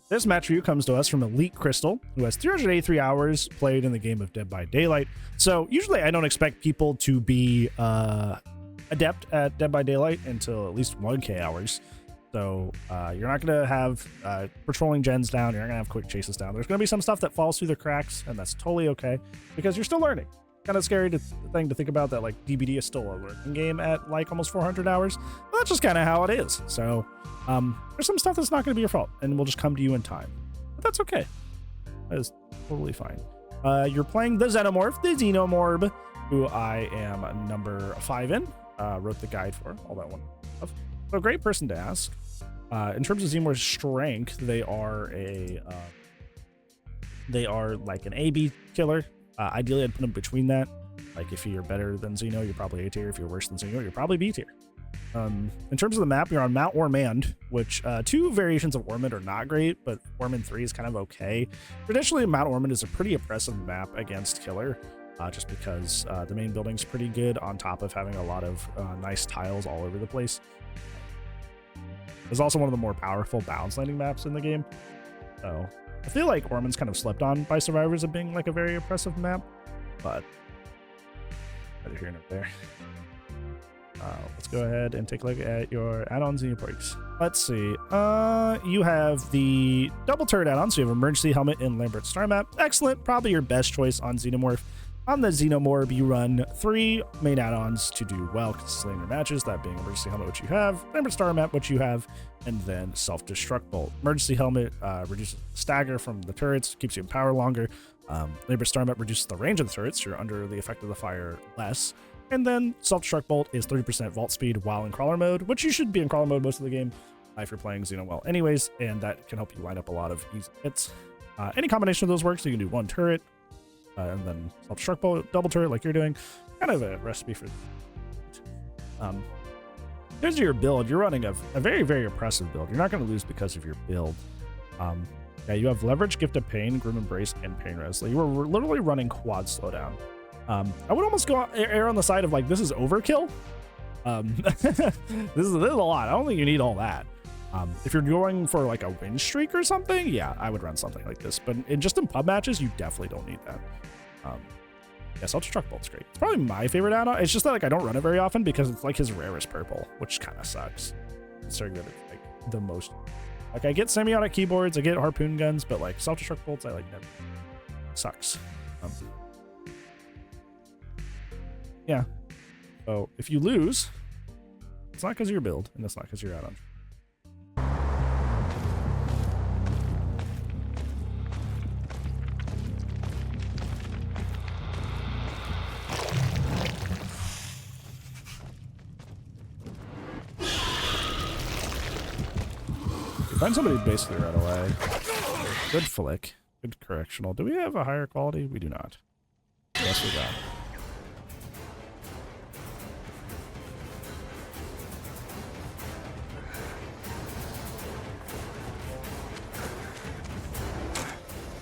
This match review comes to us from EliteCrystal, who has 383 hours played in the game of Dead by Daylight. So usually I don't expect people to be adept at Dead by Daylight until at least 1K hours. So you're not going to have patrolling gens down. You're not going to have quick chases down. There's going to be some stuff that falls through the cracks, and that's totally okay because you're still learning. Kind of scary thing to think about that like DBD is still a learning game at like almost 400 hours. But that's just kind of how it is. So there's some stuff that's not going to be your fault, and will just come to you in time. But that's okay. That is totally fine. You're playing the Xenomorph, who I am number 5 in. Wrote the guide for all that one stuff. So a great person to ask. In terms of Xenomorph's strength, they are like an A/B killer. Ideally, I'd put them between that. Like if you're better than Xeno, you're probably A tier. If you're worse than Xeno, you're probably B tier. In terms of the map, you're on Mount Ormond, which 2 variations of Ormond are not great, but Ormond 3 is kind of okay. Traditionally, Mount Ormond is a pretty oppressive map against Killer, just because the main building's pretty good on top of having a lot of nice tiles all over the place. It's also one of the more powerful balance landing maps in the game. So I feel like Ormond's kind of slept on by survivors of being like a very oppressive map, but neither here nor there. Let's go ahead and take a look at your add-ons and your perks. Let's see. You have the double turret add-on, so you have Emergency Helmet and Lambert Star Map. Excellent. Probably your best choice on Xenomorph. On the Xenomorph, you run 3 main add-ons to do well consistently in your matches, that being Emergency Helmet, which you have, Lambert Star Map, which you have, and then Self-Destruct Bolt. Emergency Helmet reduces the stagger from the turrets, keeps you in power longer. Lambert Star Map reduces the range of the turrets, you're under the effect of the fire less. And then Self-Destruct Bolt is 30% vault speed while in crawler mode, which you should be in crawler mode most of the game if you're playing Xeno well anyways, and that can help you line up a lot of easy hits. Any combination of those works, so you can do 1 turret, and then Self-Destruct Bolt, double turret like you're doing. Kind of a recipe for here's your build. You're running a very, very oppressive build. You're not going to lose because of your build. Yeah, you have Leverage, Gift of Pain, Grim Embrace, and Pain Res. You were literally running quad slowdown. I would almost go err on the side of like, this is overkill. This is a lot. I don't think you need all that. If you're going for like a win streak or something, yeah, I would run something like this. But just in pub matches, you definitely don't need that. Yeah, Self-Destruct Bolt's great. It's probably my favorite add-on. It's just that like I don't run it very often because it's like his rarest purple, which kind of sucks. Considering that it's like the most. Like I get semi-auto keyboards, I get harpoon guns, but like Self-Destruct Bolts, I like never. Sucks. Yeah. So if you lose, it's not because of your build, and it's not because you're out on. Find somebody basically right away. Good flick. Good correctional. Do we have a higher quality? We do not. Yes, we got.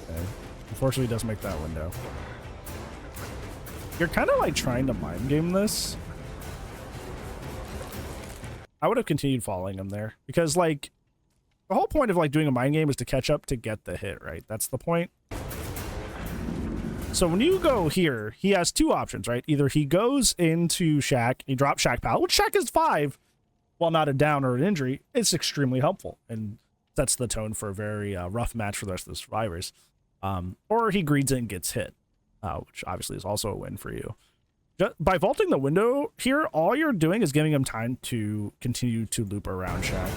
Okay. Unfortunately, it does make that window. You're kind of like trying to mind game this. I would have continued following him there because like the whole point of like doing a mind game is to catch up to get the hit, right? That's the point. So when you go here, he has 2 options, right? Either he goes into Shack, he drops Shack Pal, which Shack is 5, while not a down or an injury. It's extremely helpful and sets the tone for a very rough match for the rest of the survivors. Or he greeds it and gets hit, which obviously is also a win for you. Just by vaulting the window here, all you're doing is giving him time to continue to loop around Shack.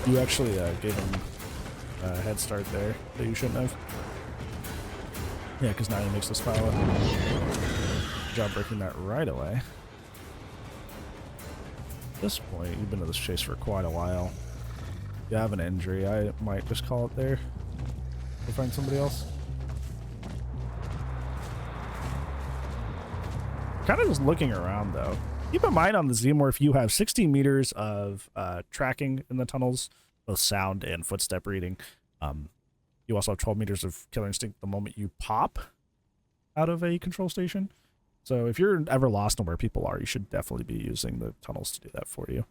You actually gave him a head start there that you shouldn't have. Yeah, because now he makes this file up. Good job breaking that right away. At this point, you've been in this chase for quite a while. If you have an injury, I might just call it there. Go find somebody else. Kind of just looking around, though. Keep in mind on the Xenomorph, you have 60 meters of tracking in the tunnels, both sound and footstep reading. You also have 12 meters of killer instinct the moment you pop out of a control station. So if you're ever lost on where people are, you should definitely be using the tunnels to do that for you.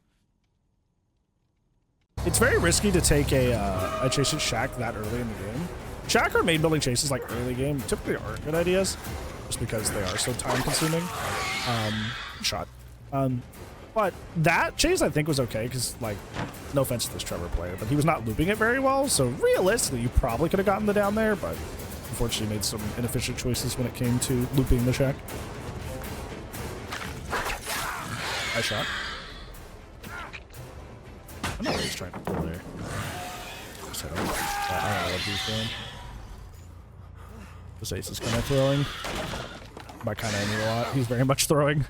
It's very risky to take a chase at Shack that early in the game. Shack or main building chases like early game typically aren't good ideas, just because they are so time consuming. Shot. But that chase I think was okay because, like, no offense to this Trevor player, but he was not looping it very well. So realistically, you probably could have gotten the down there, but unfortunately made some inefficient choices when it came to looping the Shack. Nice shot. I know what he's trying to pull there. Just hit him. I don't know what he's doing. This ace is kind of throwing. By kind of, I mean a lot. He's very much throwing.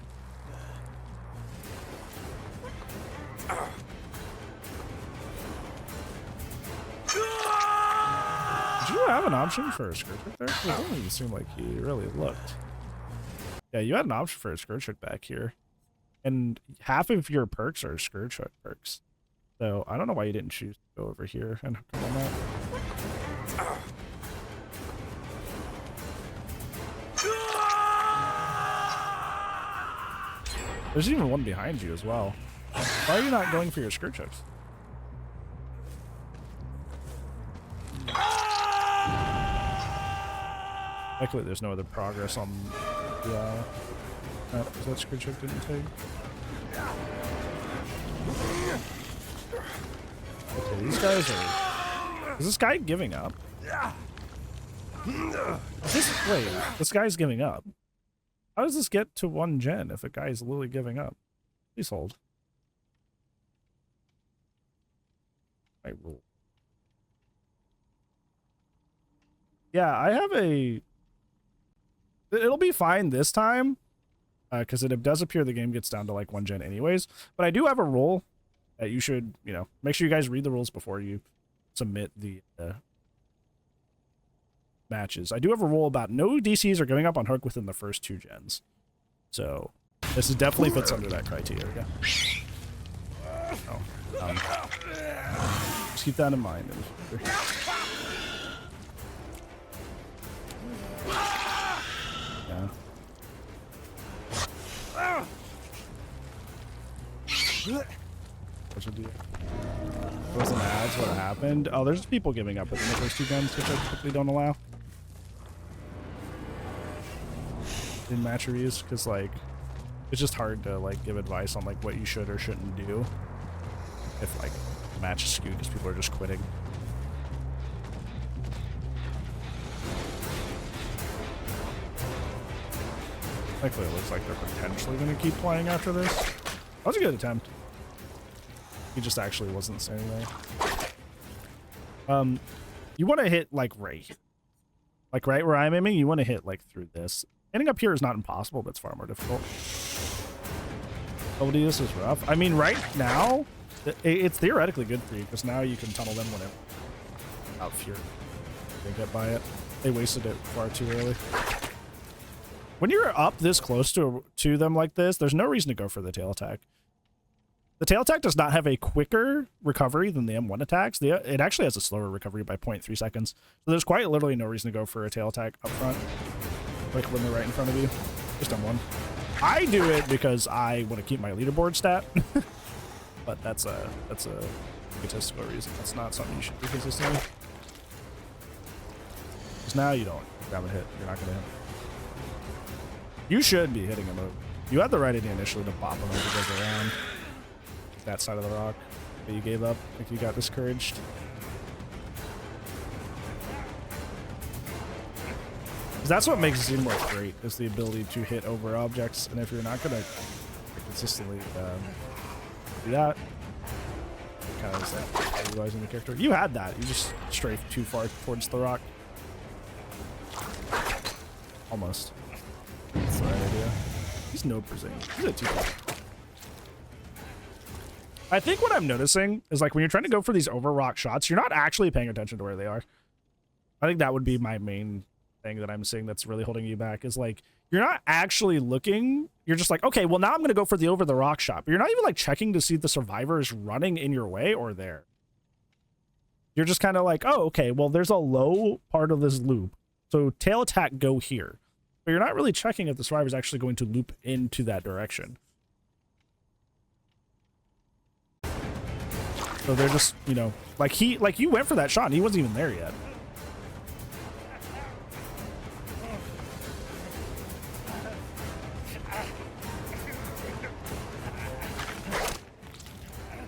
Did you have an option for a skirt trick there? It doesn't even seem like he really looked. Yeah, you had an option for a skirt trick back here. And half of your perks are skirt trick perks. So I don't know why you didn't choose to go over here and hook him on that. There's even one behind you as well. Why are you not going for your skirt checks? Luckily, there's no other progress on the because that skirt check didn't take. Okay, these guys are... Is this guy giving up? Wait, this guy's giving up. How does this get to 1 gen if a guy's literally giving up? Please hold. I rule. Yeah, I have a... It'll be fine this time, because it does appear the game gets down to like 1 gen anyways. But I do have a rule that you should, you know, make sure you guys read the rules before you submit the matches. I do have a rule about no DCs are giving up on hook within the first 2 gens. So this is definitely fits under that criteria. Just keep that in mind. Yeah. What should do? Wasn't ads what happened? Oh, there's people giving up within the first 2 gens, which I typically don't allow. In match reviews, because like it's just hard to like give advice on like what you should or shouldn't do if like the match is skewed because people are just quitting. Thankfully, it looks like they're potentially going to keep playing after this. That was a good attempt. He just actually wasn't saying that. You want to hit like right where I'm aiming. You want to hit like through this. Hitting up here is not impossible, but it's far more difficult. WD, this is rough. I mean, right now, it's theoretically good for you because now you can tunnel them whenever. Out here, they get by it. They wasted it far too early. When you're up this close to them like this, there's no reason to go for the tail attack. The tail attack does not have a quicker recovery than the M1 attacks. It actually has a slower recovery by 0.3 seconds. So there's quite literally no reason to go for a tail attack up front. Like when they're right in front of you. Just M1. I do it because I want to keep my leaderboard stat. But that's a statistical reason. That's not something you should do consistently. Because now you don't grab a hit. You're not going to hit. You should be hitting him over. You had the right idea initially to bop him as he goes around that side of the rock, but you gave up. I think you got discouraged. That's what makes Xenomorph great, is the ability to hit over objects, and if you're not going to consistently do that, it kind of is that utilizing the character. You had that. You just strafed too far towards the rock. Almost. That's the right idea. He's no presing. He's a 2. I think what I'm noticing is like when you're trying to go for these over rock shots, you're not actually paying attention to where they are. I think that would be my main thing that I'm seeing that's really holding you back is like you're not actually looking. You're just like, okay, well now I'm going to go for the over the rock shot. But you're not even like checking to see if the survivor is running in your way or there. You're just kind of like, oh, okay, well there's a low part of this loop. So tail attack go here. But you're not really checking if the survivor is actually going to loop into that direction. So they're just, you know, like you went for that shot and he wasn't even there yet.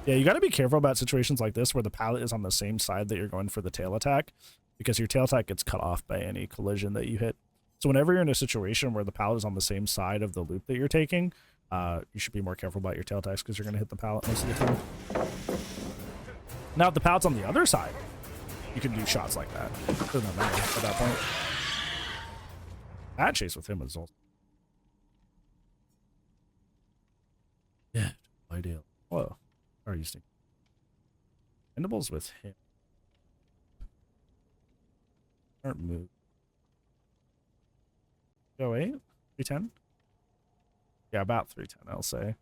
Yeah, you got to be careful about situations like this where the pallet is on the same side that you're going for the tail attack, because your tail attack gets cut off by any collision that you hit. So whenever you're in a situation where the pallet is on the same side of the loop that you're taking, you should be more careful about your tail attacks because you're going to hit the pallet most of the time. Now, if the pallet's on the other side, you can do shots like that. It doesn't matter at that point. That chase with him was also... Yeah, ideal. Whoa. Are you seeing Endables with him? Aren't moved. Go 8? 310? Yeah, about 310, I'll say.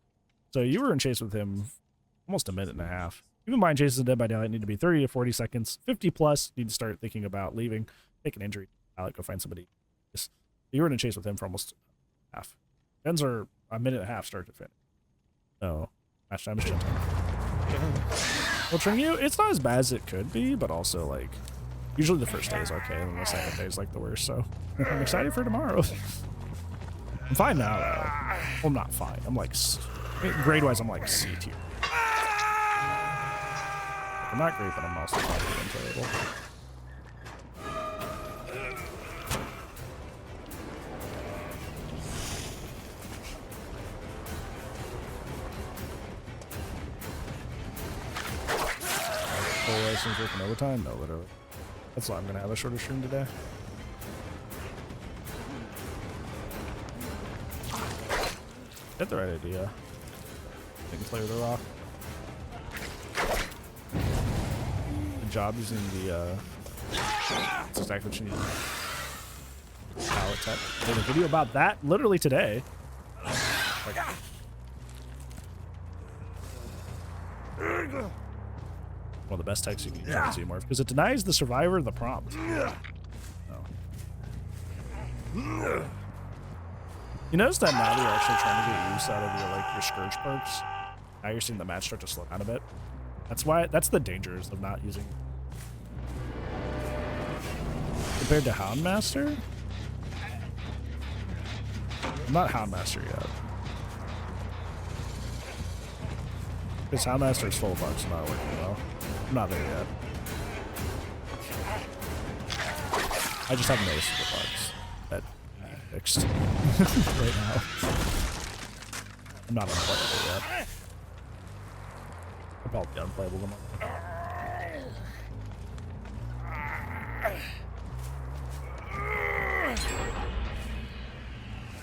So you were in chase with him almost a minute and a half. Keep in mind, chases in Dead by Daylight need to be 30 to 40 seconds. 50 plus, need to start thinking about leaving. Take an injury. Go find somebody. You were in a chase with him for almost half. Gens are a minute and a half start to finish. So, match time is Gen time. Well, Tringu, it's not as bad as it could be, but also, like, usually the first day is okay, and then the second day is, like, the worst, so I'm excited for tomorrow. I'm fine now, though. Well, I'm not fine. I'm, like, grade-wise, I'm, like, C tier. I'm not great, but I'm also not even terrible. License working overtime? No, literally. That's why I'm gonna have a shorter stream today. Get the right idea. They can play with the rock. Good job using the that's exactly what you need. Pallet tech. I did a video about that literally today. Like, one of the best techs you can use on Xenomorph, because it denies the survivor the prompt. Oh. You notice that now that you're actually trying to get use out of your Scourge perks, now you're seeing the match start to slow down a bit. That's the dangers of not using. Compared to Houndmaster? I'm not Houndmaster yet. Because Houndmaster is full of bugs, not working well. I'm not there yet. I just haven't noticed the bugs that need fixed right now. I'm not unplayable yet. I'm probably unplayable tomorrow.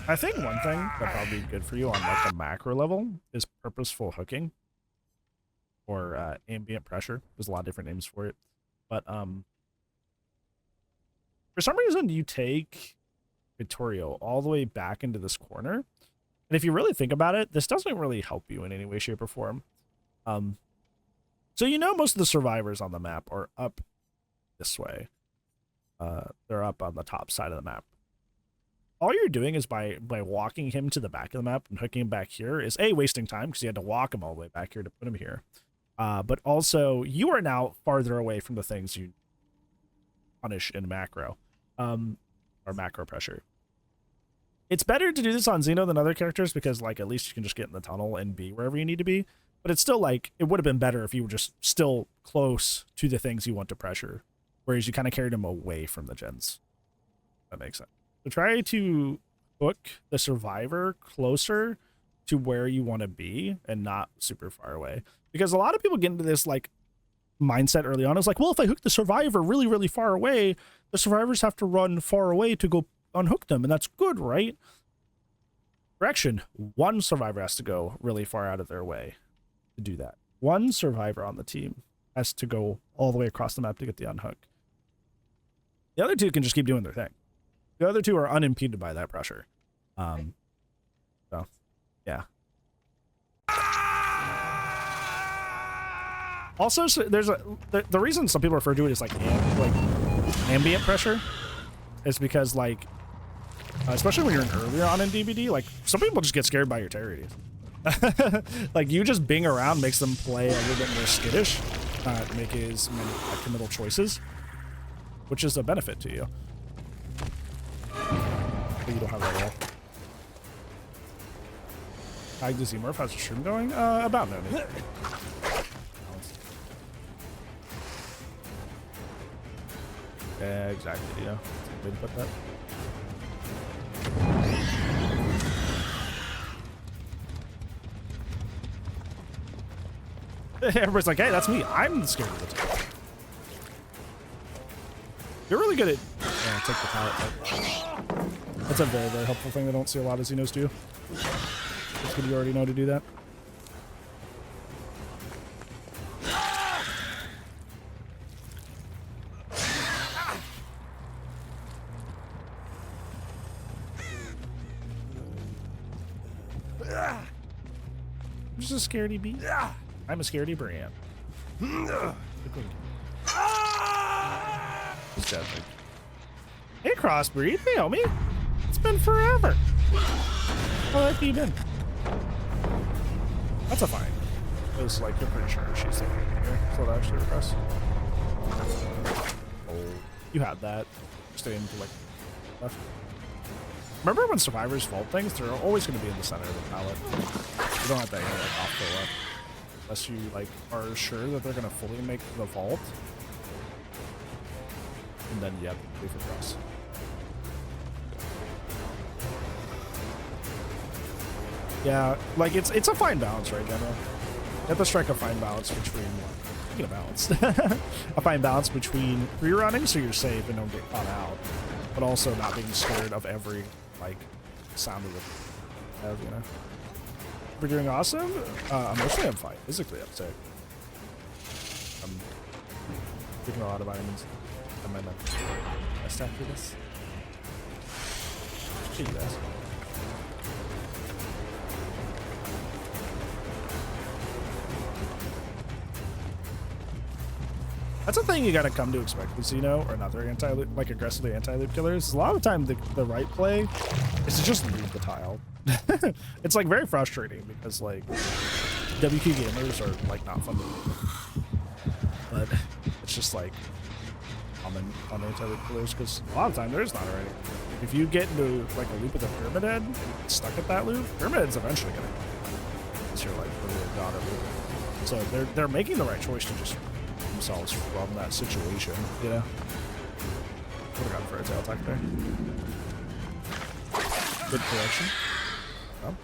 I think one thing that probably be good for you on like the macro level is purposeful hooking. Or ambient pressure. There's a lot of different names for it. But for some reason you take Vittorio all the way back into this corner. And if you really think about it, this doesn't really help you in any way, shape, or form. So you know most of the survivors on the map are up this way. They're up on the top side of the map. All you're doing is by walking him to the back of the map and hooking him back here is A, wasting time because you had to walk him all the way back here to put him here. But also, you are now farther away from the things you punish in macro, or macro pressure. It's better to do this on Xeno than other characters because, like, at least you can just get in the tunnel and be wherever you need to be. But it's still, like, it would have been better if you were just still close to the things you want to pressure, whereas you kind of carried them away from the gens. That makes sense. So try to hook the survivor closer to where you want to be and not super far away. Because a lot of people get into this like mindset early on. It's like, well, if I hook the survivor really, really far away, the survivors have to run far away to go unhook them. And that's good, right? Correction. One survivor has to go really far out of their way to do that. One survivor on the team has to go all the way across the map to get the unhook. The other two can just keep doing their thing. The other two are unimpeded by that pressure. So, yeah. Also, so there's the reason some people refer to it as like ambient pressure is because like, especially when you're earlier on in DBD, like some people just get scared by your terrorities. Like you just being around makes them play a little bit more skittish. make as many committal choices, which is a benefit to you. But you don't have that at all. How does Xenomorph? How's your stream going? About noon. Yeah, exactly, yeah. That's a good way to put that. Everybody's like, hey, that's me. I'm scared of the tail. You're really good at... Yeah, take the pallet. That's a very, very helpful thing I don't see a lot of Xenos do. It's good you already know to do that. I'm just a scaredy bee. I'm a scaredy brand. Hey, Crossbreed. Hey, homie. It's been forever. How have you been? That's a fine. It was like, you're pretty sure she's like here. So that actually regress. Oh, you had that. Stay into like left. Remember when survivors vault things? They're always going to be in the center of the pallet. You don't have to aim like off the left. Unless you like are sure that they're going to fully make the vault. And then you have to wait for cross. Yeah, like it's a fine balance, right, General? You have to strike a fine balance between, speaking of balance, a fine balance between rerunning so you're safe and don't get caught out, but also not being scared of every, like, sound of the, you know? We're doing awesome? Emotionally, I'm fine. Physically, I'm sick. I'm taking a lot of vitamins. I might not best after this. See you guys. That's a thing you gotta come to expect with Xeno, or not, they're like aggressively anti-loop killers. A lot of the time, the right play is to just leave the tile. It's like very frustrating because like WQ gamers are like not fun to do. But it's just like common on anti-loop killers because a lot of the time there's not already. If you get into like a loop with a pyramid head and get stuck at that loop, pyramid head's eventually gonna come. Because you're like really a god of loop. So they're making the right choice to just themselves from that situation, you know? What have I got for a tail attack there? Good correction. Oh.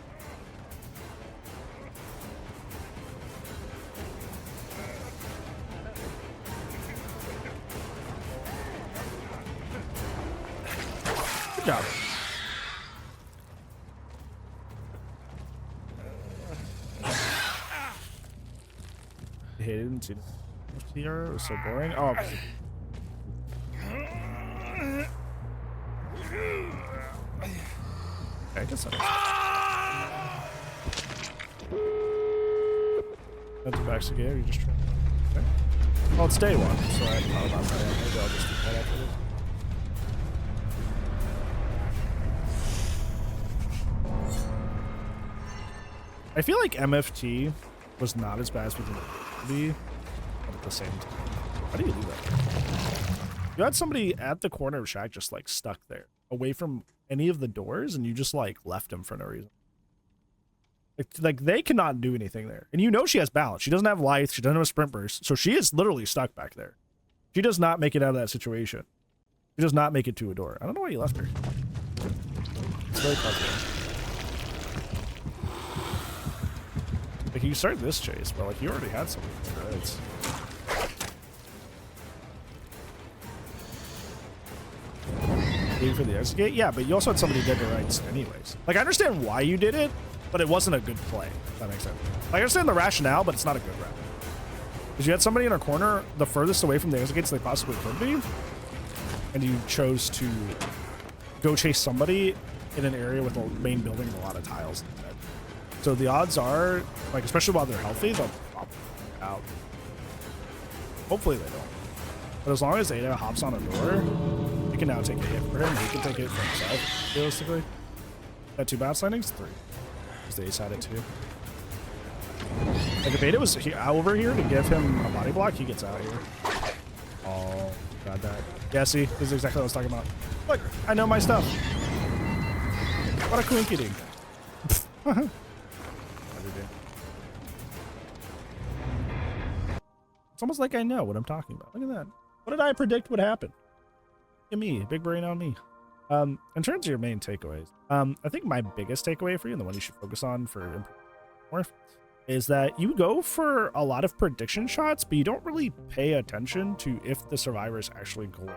Good job. I hated it. Here, it was so boring. Oh, I guess that's back to game. You just try. Okay. Well, it's day one, so I thought about that. Maybe I'll just do that after this. I feel like MFT was not as bad as we think it would be. At the same time. How do you do that? You had somebody at the corner of Shack just like stuck there, away from any of the doors, and you just like left him for no reason. Like they cannot do anything there. And you know she has balance. She doesn't have life. She doesn't have a sprint burst. So she is literally stuck back there. She does not make it out of that situation. She does not make it to a door. I don't know why you left her. It's very puzzling. Like you start this chase, but like you already had something. Right? For the exit gate, yeah, but you also had somebody dead to rights anyways. Like I understand why you did it, but it wasn't a good play. If that makes sense. Like, I understand the rationale, but it's not a good route. Because you had somebody in a corner the furthest away from the exit gates they possibly could be, and you chose to go chase somebody in an area with a main building and a lot of tiles instead. So the odds are, like especially while they're healthy, they'll pop out. Hopefully they don't. But as long as Ada hops on a door, you can now take a hit for him. He can take it for himself, realistically. Got 2 bounce landings? 3. Because the ace had it too. Like if Ada was over here to give him a body block, he gets out here. Oh, got that. Yeah, see, this is exactly what I was talking about. Look, I know my stuff. What a coinky-dink. It's almost like I know what I'm talking about. Look at that. What did I predict would happen? Look at me, big brain on me. In terms of your main takeaways, I think my biggest takeaway for you, and the one you should focus on for Xenomorph, is that you go for a lot of prediction shots, but you don't really pay attention to if the survivor is actually going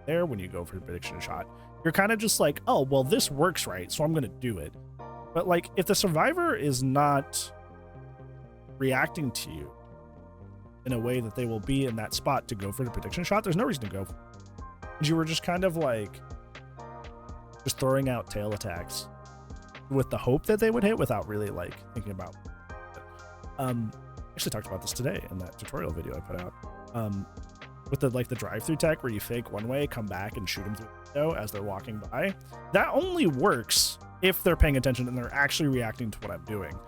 there when you go for a prediction shot. You're kind of just like, oh, well, this works right, so I'm going to do it. But like, if the survivor is not reacting to you in a way that they will be in that spot to go for the prediction shot, there's no reason to go for it. And you were just kind of like, just throwing out tail attacks with the hope that they would hit without really like thinking about it. Actually talked about this today in that tutorial video I put out. With the like the drive-through tech where you fake one way, come back and shoot them through the window as they're walking by. That only works if they're paying attention and they're actually reacting to what I'm doing.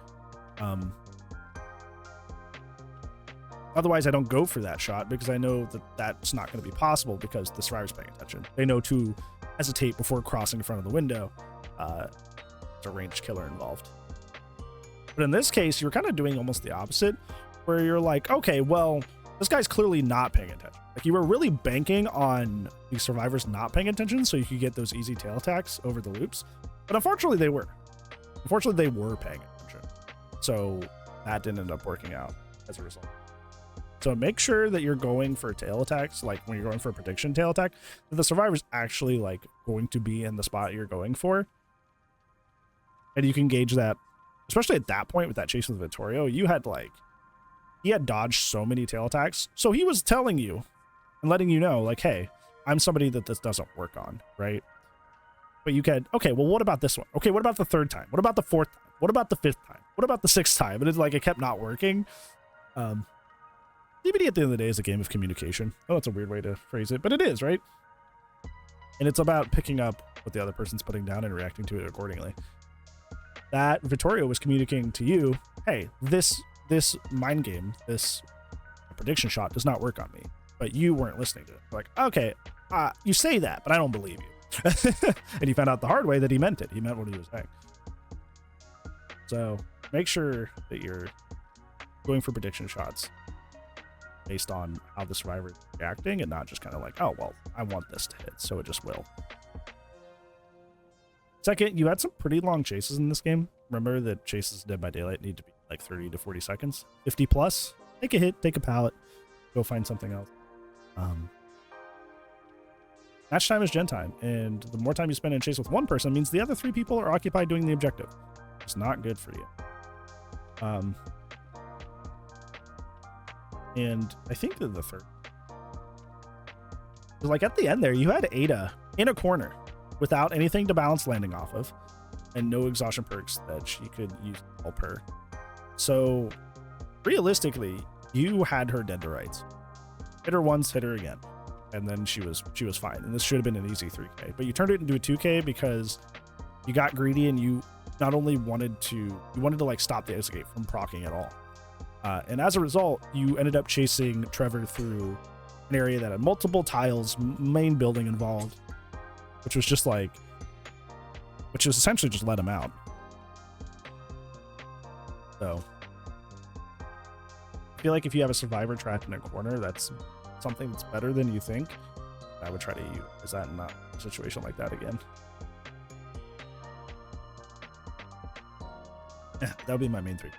Otherwise, I don't go for that shot because I know that that's not going to be possible because the survivor's paying attention. They know to hesitate before crossing in front of the window. There's a ranged killer involved. But in this case, you're kind of doing almost the opposite, where you're like, okay, well, this guy's clearly not paying attention. Like you were really banking on the survivors not paying attention so you could get those easy tail attacks over the loops. But unfortunately, they were. Unfortunately, they were paying attention. So that didn't end up working out as a result. So make sure that you're going for tail attacks, like when you're going for a prediction tail attack, that the survivor's actually like going to be in the spot you're going for. And you can gauge that, especially at that point with that chase with Vittorio, he had dodged so many tail attacks. So he was telling you and letting you know, like, hey, I'm somebody that this doesn't work on, right? But you can, okay, well, what about this one? Okay, what about the third time? What about the fourth time? What about the fifth time? What about the sixth time? And it's like, it kept not working. DBD at the end of the day is a game of communication. Oh, that's a weird way to phrase it, but it is, right? And it's about picking up what the other person's putting down and reacting to it accordingly. That Vittorio was communicating to you, hey, this mind game, this prediction shot does not work on me, but you weren't listening to it. Like, okay, you say that, but I don't believe you. And you found out the hard way that he meant it. He meant what he was saying. So make sure that you're going for prediction shots based on how the survivor is reacting and not just kind of like, oh, well, I want this to hit, so it just will. Second, you had some pretty long chases in this game. Remember that chases in Dead by Daylight need to be like 30 to 40 seconds. 50 plus. Take a hit, take a pallet, go find something else. Match time is gen time, and the more time you spend in chase with one person means the other three people are occupied doing the objective. It's not good for you. And I think that the third, like at the end there, you had Ada in a corner without anything to balance landing off of and no exhaustion perks that she could use to help her. So realistically, you had her dead to rights. Hit her once, hit her again, and then she was fine. And this should have been an easy 3K, but you turned it into a 2K because you got greedy and you not only wanted to like stop the escape from proccing at all. And as a result, you ended up chasing Trevor through an area that had multiple tiles, main building involved, which was essentially just let him out. So I feel like if you have a survivor trapped in a corner, that's something that's better than you think. I would try to use that in a situation like that again. Yeah, that would be my main 3.